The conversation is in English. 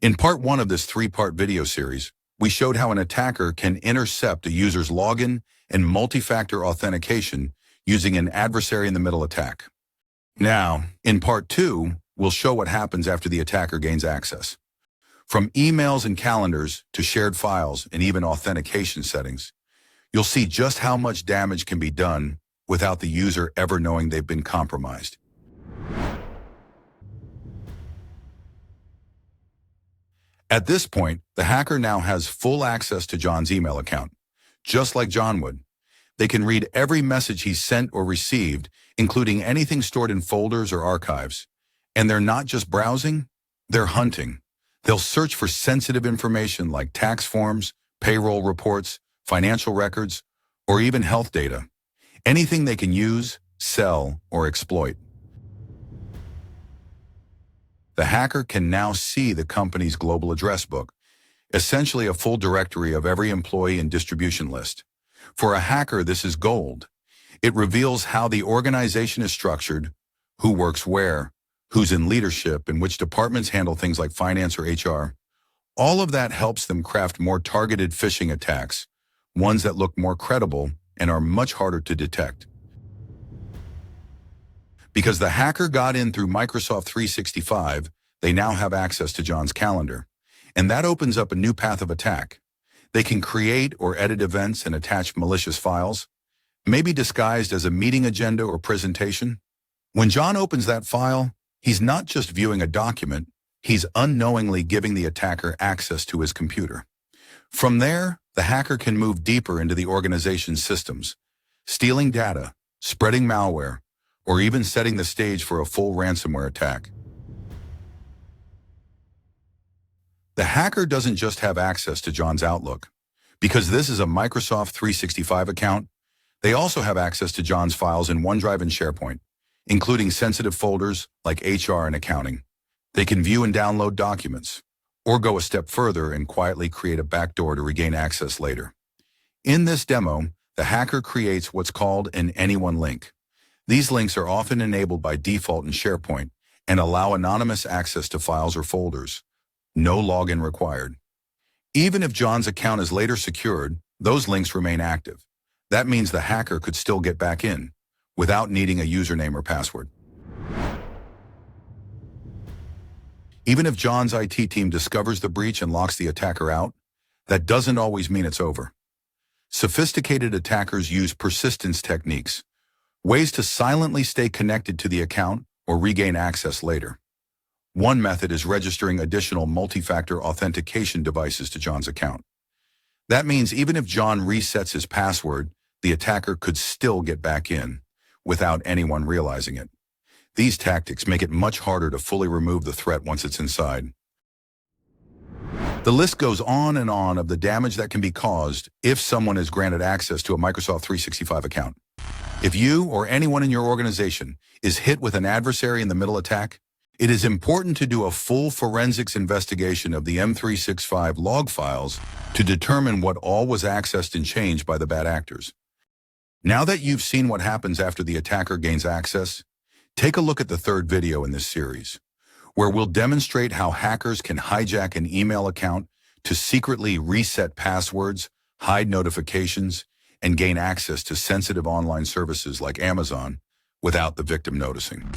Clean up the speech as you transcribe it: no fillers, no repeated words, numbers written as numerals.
In part one of this three-part video series, we showed how an attacker can intercept a user's login and multi-factor authentication using an adversary-in-the-middle attack. Now, in part two, we'll show what happens after the attacker gains access. From emails and calendars to shared files and even authentication settings, you'll see just how much damage can be done without the user ever knowing they've been compromised. At this point, the hacker now has full access to John's email account. Just like John would, they can read every message he's sent or received, including anything stored in folders or archives. And they're not just browsing, they're hunting. They'll search for sensitive information like tax forms, payroll reports, financial records, or even health data. Anything they can use, sell, or exploit. The hacker can now see the company's global address book, essentially a full directory of every employee and distribution list. For a hacker, this is gold. It reveals how the organization is structured, who works where, who's in leadership, and which departments handle things like finance or HR. All of that helps them craft more targeted phishing attacks, ones that look more credible and are much harder to detect. Because the hacker got in through Microsoft 365, they now have access to John's calendar. And that opens up a new path of attack. They can create or edit events and attach malicious files, maybe disguised as a meeting agenda or presentation. When John opens that file, he's not just viewing a document, he's unknowingly giving the attacker access to his computer. From there, the hacker can move deeper into the organization's systems, stealing data, spreading malware, or even setting the stage for a full ransomware attack. The hacker doesn't just have access to John's Outlook. Because this is a Microsoft 365 account, they also have access to John's files in OneDrive and SharePoint, including sensitive folders like HR and accounting. They can view and download documents, or go a step further and quietly create a backdoor to regain access later. In this demo, the hacker creates what's called an anyone link. These links are often enabled by default in SharePoint and allow anonymous access to files or folders. No login required. Even if John's account is later secured, those links remain active. That means the hacker could still get back in without needing a username or password. Even if John's IT team discovers the breach and locks the attacker out, that doesn't always mean it's over. Sophisticated attackers use persistence techniques, ways to silently stay connected to the account or regain access later. One method is registering additional multi-factor authentication devices to John's account. That means even if John resets his password, the attacker could still get back in without anyone realizing it. These tactics make it much harder to fully remove the threat once it's inside. The list goes on and on of the damage that can be caused if someone is granted access to a Microsoft 365 account. If you or anyone in your organization is hit with an adversary-in-the-middle attack, it is important to do a full forensics investigation of the M365 log files to determine what all was accessed and changed by the bad actors. Now that you've seen what happens after the attacker gains access, take a look at the third video in this series, where we'll demonstrate how hackers can hijack an email account to secretly reset passwords, hide notifications, and gain access to sensitive online services like Amazon without the victim noticing.